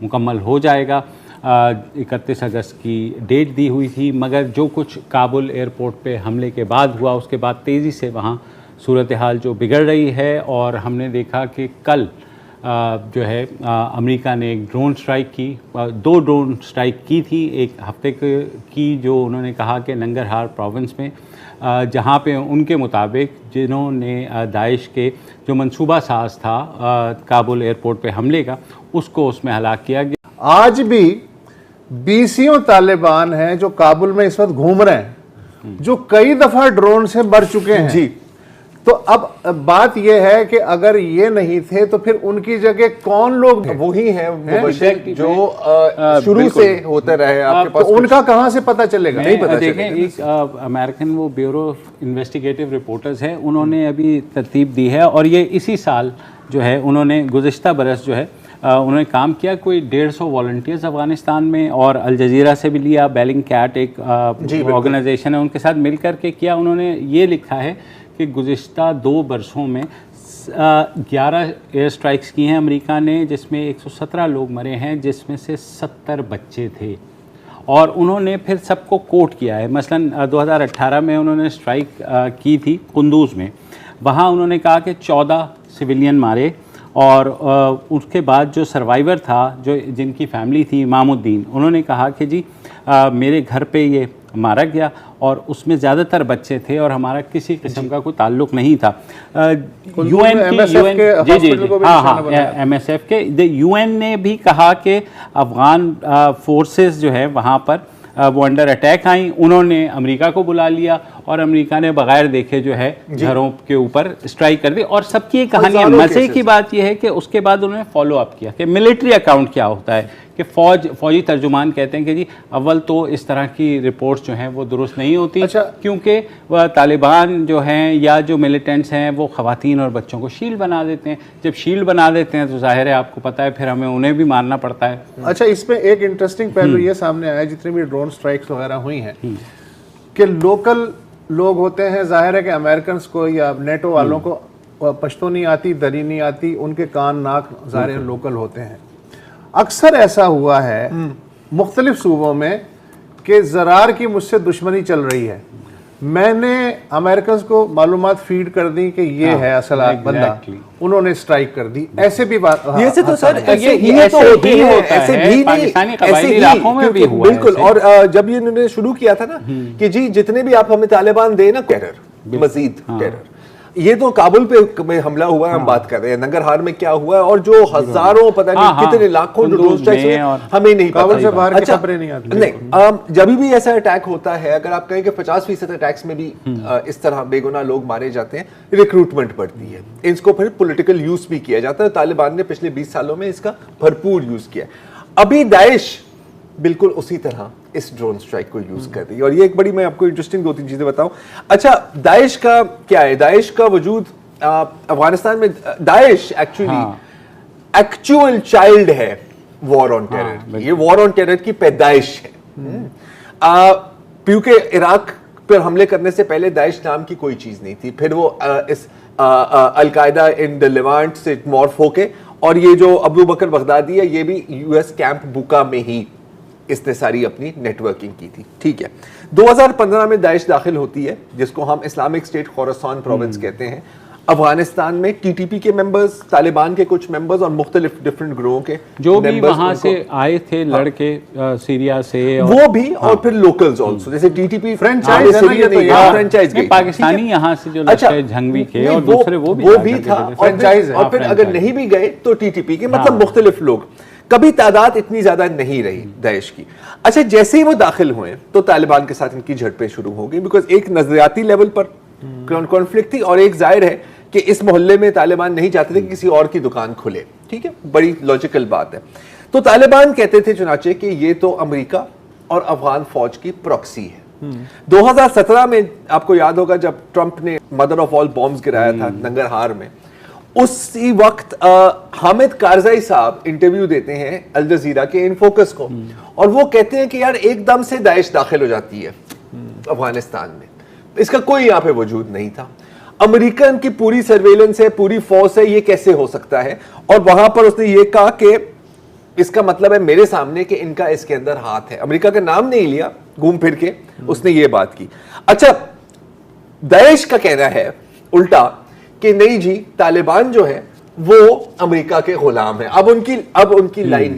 مکمل ہو جائے گا. 31 اگست کی ڈیٹ دی ہوئی تھی، مگر جو کچھ کابل ایئرپورٹ پہ حملے کے بعد ہوا اس کے بعد تیزی سے وہاں صورتحال جو بگڑ رہی ہے، اور ہم نے دیکھا کہ کل جو ہے امریکہ نے ایک ڈرون سٹرائک کی، 2 ڈرون سٹرائک کی تھی ایک ہفتے کی، جو انہوں نے کہا کہ ننگرہار پروونس میں، جہاں پہ ان کے مطابق جنہوں نے داعش کے جو منصوبہ ساز تھا کابل ایئرپورٹ پہ حملے کا، اس کو اس میں ہلاک کیا گیا. آج بھی 20 طالبان ہیں جو کابل میں اس وقت گھوم رہے ہیں، جو کئی دفعہ ڈرون سے مر چکے ہیں. جی تو اب بات یہ ہے کہ اگر یہ نہیں تھے تو پھر ان کی جگہ کون لوگ وہی ہیں جو شروع سے ہوتے رہے آپ کے پاس، تو ان کا کہاں سے پتہ چلے گا؟ نہیں پتہ دیکھیں ایک امریکن وہ بیورو انویسٹیگیٹو رپورٹرز ہیں، انہوں نے ابھی ترتیب دی ہے، اور یہ اسی سال جو ہے انہوں نے گزشتہ برس جو ہے انہوں نے کام کیا، کوئی 150 والنٹیئرز افغانستان میں، اور الجزیرہ سے بھی لیا، بیلنگ کیٹ ایک آرگنائزیشن ہے ان کے ساتھ مل کر کے کیا. انہوں نے یہ لکھا ہے کہ گزشتہ 2 برسوں میں 11 ایئر سٹرائکس کی ہیں امریکہ نے، جس میں 117 لوگ مرے ہیں، جس میں سے 70 بچے تھے. اور انہوں نے پھر سب کو کوٹ کیا ہے. مثلا 2018 میں انہوں نے سٹرائک کی تھی قندوز میں، وہاں انہوں نے کہا کہ 14 سویلین مارے، اور اس کے بعد جو سروائیور تھا جن کی فیملی تھی امام الدین، انہوں نے کہا کہ جی میرے گھر پہ یہ مارا گیا اور اس میں زیادہ تر بچے تھے اور ہمارا کسی قسم کا کوئی تعلق نہیں تھا. U N M S F کے یو این نے بھی کہا کہ افغان فورسز جو ہے وہاں پر وہ انڈر اٹیک آئیں، انہوں نے امریکہ کو بلا لیا اور امریکہ نے بغیر دیکھے جو ہے گھروں کے اوپر اسٹرائک کر دی. اور سب کی کہانی ہے. مزے کی بات یہ ہے کہ اس کے بعد انہوں نے فالو اپ کیا کہ ملٹری اکاؤنٹ کیا ہوتا ہے، کہ فوجی ترجمان کہتے ہیں کہ جی اول تو اس طرح کی رپورٹس جو ہیں وہ درست نہیں ہوتی، کیونکہ طالبان جو ہیں یا جو ملیٹنٹس ہیں وہ خواتین اور بچوں کو شیلڈ بنا دیتے ہیں. جب شیلڈ بنا دیتے ہیں تو ظاہر ہے آپ کو پتہ ہے پھر ہمیں انہیں بھی مارنا پڑتا ہے. اچھا، اس میں ایک انٹرسٹنگ پہلو یہ سامنے آیا جتنی بھی ڈرون سٹرائکس وغیرہ ہوئی ہیں کہ لوکل لوگ ہوتے ہیں، ظاہر ہے کہ امریکنز کو یا نیٹو والوں کو پشتو نہیں آتی، دری نہیں آتی، ان کے کان ناک ظاہر لوکل ہوتے ہیں. اکثر ایسا ہوا ہے مختلف صوبوں میں کہ زرار کی مجھ سے دشمنی چل رہی ہے، میں نے امریکنز کو معلومات فیڈ کر دی کہ یہ ہے اصل بندہ، انہوں نے سٹرائک کر دی. ایسے بھی بات ایسے تو سر ایسے بھی پاکستانی قبائلی علاقوں میں بھی ہوا بالکل. اور جب یہ انہوں نے شروع کیا تھا نا کہ جی جتنے بھی آپ ہمیں طالبان دیں نا ٹیرر، مزید ٹیرر، یہ تو کابل پہ حملہ ہوا ہے، ہم بات کر رہے ہیں ننگرہار میں کیا ہوا ہے، اور جو ہزاروں پتہ نہیں کتنے لاکھوں ڈرون سٹرائکس ہوئے ہمیں نہیں کابل سے باہر کی خبریں نہیں آتی. نہیں، جب بھی ایسا اٹیک ہوتا ہے، اگر آپ کہیں کہ 50% اٹیکس میں بھی اس طرح بے گناہ لوگ مارے جاتے ہیں، ریکروٹمنٹ بڑھتی ہے، اس کو پھر پولیٹیکل یوز بھی کیا جاتا ہے. طالبان نے پچھلے 20 سالوں میں اس کا بھرپور یوز کیا. ابھی داعش بالکل اسی طرح اس ڈرون سٹرائک کو یوز کر رہی ہے. اور یہ ایک بڑی، میں آپ کو انٹرسٹنگ 2-3 چیزیں بتاؤں. اچھا، داعش کا کیا ہے؟ داعش کا وجود افغانستان میں، داعش ایکچوئل چائلڈ ہے وار آن ٹیرر. یہ وار آن ٹیرر کی پیدائش ہے، کیونکہ عراق پر حملے کرنے سے پہلے داعش نام کی کوئی چیز نہیں تھی. پھر وہ اس القاعدہ ان دی لیوانٹ سے مورف ہو کے، اور یہ جو ابو بکر بغدادی ہے یہ بھی یو ایس کیمپ بوکا میں ہی اس نے ساری اپنی نیٹ ورکنگ کی تھی. ٹھیک ہے، 2015 میں داعش داخل ہوتی ہے، جس کو ہم اسلامک اسٹیٹ خوراسان پروونس کہتے ہیں. افغانستان میں ٹی ٹی پی کے ممبرز، طالبان کے کچھ ممبرز اور مختلف ڈفرنٹ گروہوں کے جو بھی وہاں سے آئے تھے لڑکے سیریا سے، وہ بھی، اور پھر لوکلز آلسو، جیسے T T P franchise Pakistani یہاں سے جو لشکر جھنگوی کے اور دوسرے وہ بھی تھا. اور پھر اگر نہیں بھی گئے تو ٹی ٹی پی کے، مطلب مختلف لوگ. کبھی تعداد اتنی زیادہ نہیں رہی داعش کی. اچھا، جیسے ہی وہ داخل ہوئے تو طالبان کے ساتھ ان کی جھڑپیں شروع ہو گئی، بیکاز ایک نظریاتی لیول پر کانفلکٹ تھی، اور ایک ظاہر ہے کہ اس محلے میں طالبان نہیں چاہتے تھے کہ کسی اور کی دکان کھلے. ٹھیک ہے، بڑی لاجیکل بات ہے. تو طالبان کہتے تھے چنانچہ کہ یہ تو امریکہ اور افغان فوج کی پراکسی ہے. 2017 میں آپ کو یاد ہوگا جب ٹرمپ نے مدر آف آل بامز گرایا تھا ننگرہار میں، اسی وقت حامد کارزائی صاحب انٹرویو دیتے ہیں الجزیرہ کے ان فوکس کو، اور وہ کہتے ہیں کہ یار ایک دم سے داعش داخل ہو جاتی ہے افغانستان میں، اس کا کوئی یہاں پہ وجود نہیں تھا. امریکن کی پوری سرویلنس ہے، پوری فورس ہے، یہ کیسے ہو سکتا ہے؟ اور وہاں پر اس نے یہ کہا کہ اس کا مطلب ہے میرے سامنے کہ ان کا اس کے اندر ہاتھ ہے. امریکہ کا نام نہیں لیا گھوم پھر کے, اس نے یہ بات کی. اچھا داعش کا کہنا ہے الٹا کہ نہیں جی طالبان جو ہے وہ امریکہ کے غلام ہیں. اب ان کی لائن.